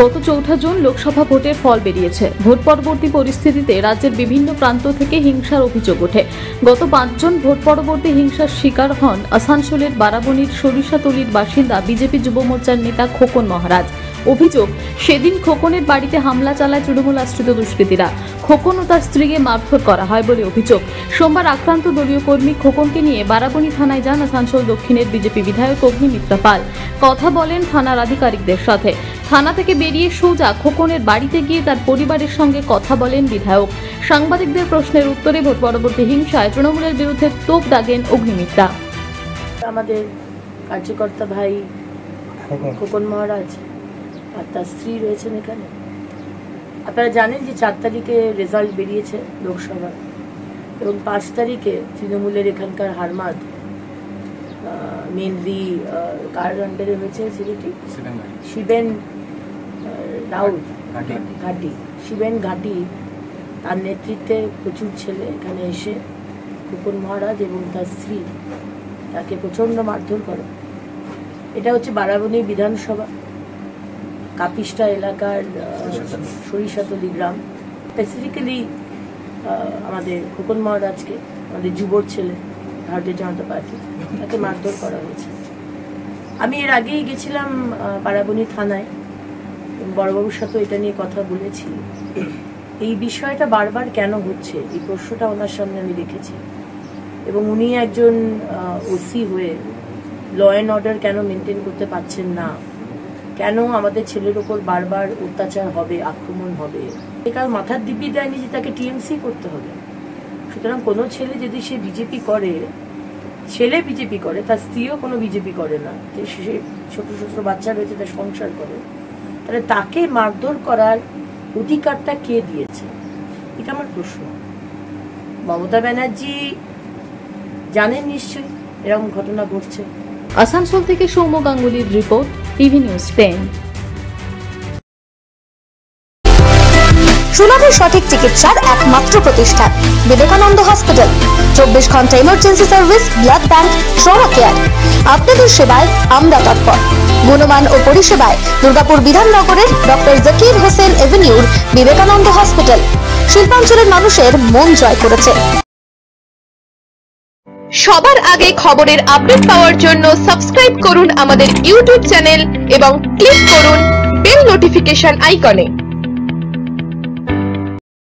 গত ৪ জুন লোকসভা ভোটের ফল বেরিয়েছে। ভোট পরবর্তী পরিস্থিতিতে রাজ্যের বিভিন্ন প্রান্ত থেকে হিংসার অভিযোগ ওঠে। গত ৫ জন ভোট পরবর্তী হিংসার শিকার হন আসানসোলের বারাবণীর সরিষাতলির বাসিন্দা বিজেপি যুব মোর্চার নেতা খোকন মহারাজ। অভিযোগ, সেদিন খোকনের বাড়িতে হামলা চালায় তৃণমূল আশ্রিত দুষ্কৃতীরা। খোকন ও তার স্ত্রীকে মারধর করা হয় বলে অভিযোগ। সোমবার আক্রান্ত দলীয় কর্মী খোকনকে নিয়ে বারাবণী থানায় যান আসানসোল দক্ষিণের বিজেপি বিধায়ক অগ্নিমিত্রা পাল। কথা বলেন থানার আধিকারিকদের সাথে। থানা থেকে বেরিয়ে সোজা খোকনের বাড়িতে গিয়ে তার পরিবারের সঙ্গে কথা বলেন বিধায়ক। সাংবাদিকদের প্রশ্নের উত্তরে ভোট পরবর্তী হিংসায় তৃণমূলের বিরুদ্ধে তোপ দাগেন অগ্নিমিত্রা। আমাদের কার্যকর্তা ভাই খোকন মহারাজ আর তার স্ত্রী রয়েছেন এখানে। আপনারা জানেন যে ৪ তারিখে রেজাল্ট বেরিয়েছে লোকসভার, এবং ৫ তারিখে তৃণমূলের এখানকার হারমাদ মেনলি কার আন্ডারে হয়েছে ছেলেটি শিবেন রাউত ঘাটি, শিবেন ঘাটি, তার নেতৃত্বে প্রচুর ছেলে এখানে এসে খোকন মহারাজ এবং তার স্ত্রী তাকে প্রচণ্ড মারধর করে। এটা হচ্ছে বারাবণী বিধানসভা কাপিস্টা এলাকার সরিষাতলি গ্রাম। স্পেসিফিক্যালি আমাদের খোকন মহারাজকে, আমাদের যুবর ছেলে ভারতীয় জনতা পার্টি, তাকে মারধর করা হয়েছে। আমি এর আগেই গেছিলাম বারাবণী থানায়, বড়বাবুর সাথে এটা নিয়ে কথা বলেছি। এই বিষয়টা বারবার কেন হচ্ছে এই প্রশ্নটা ওনার সামনে আমি রেখেছি, এবং উনি একজন ওসি হয়ে ল অ্যান্ড অর্ডার কেন মেনটেন করতে পারছেন না, কেন আমাদের ছেলের ওপর বারবার অত্যাচার হবে, আক্রমণ হবে, কারণ মাথার দিব্যি দেয়নি যে তাকে টিএমসি করতে হবে। সুতরাং কোনো ছেলে যদি সে বিজেপি করে, ছেলে বিজেপি করে, তার স্ত্রীও কোনো বিজেপি করে না, যে সে ছোট ছোট বাচ্চা রয়েছে তার সংসার করে, তাহলে তাকে মারধর করার অধিকারটা কে দিয়েছে? এটা আমার প্রশ্ন। মমতা ব্যানার্জি জানেন নিশ্চয়ই এরকম ঘটনা ঘটছে। আসানসোল থেকে সৌম্য গাঙ্গুলির রিপোর্ট, টিভি নিউজ 10। সুলভে সঠিক চিকিৎসার একমাত্র প্রতিষ্ঠান বিবেকানন্দ হসপিটাল। 24 ঘন্টা emergency service, blood bank, trauma care. আপনাদের সেবায় আমরা তৎপর। গুণমান ও পরিষেবায় দুর্গাপুর বিধাননগরের ডক্টর জাকির হোসেন এভিনিউর বিবেকানন্দ হসপিটাল শিল্পাঞ্চলের মানুষের মন জয় করেছে। সবার আগে খবরের আপডেট পাওয়ার জন্য সাবস্ক্রাইব করুন আমাদের ইউটিউব চ্যানেল এবং ক্লিক করুন বেল নোটিফিকেশন আইকনে।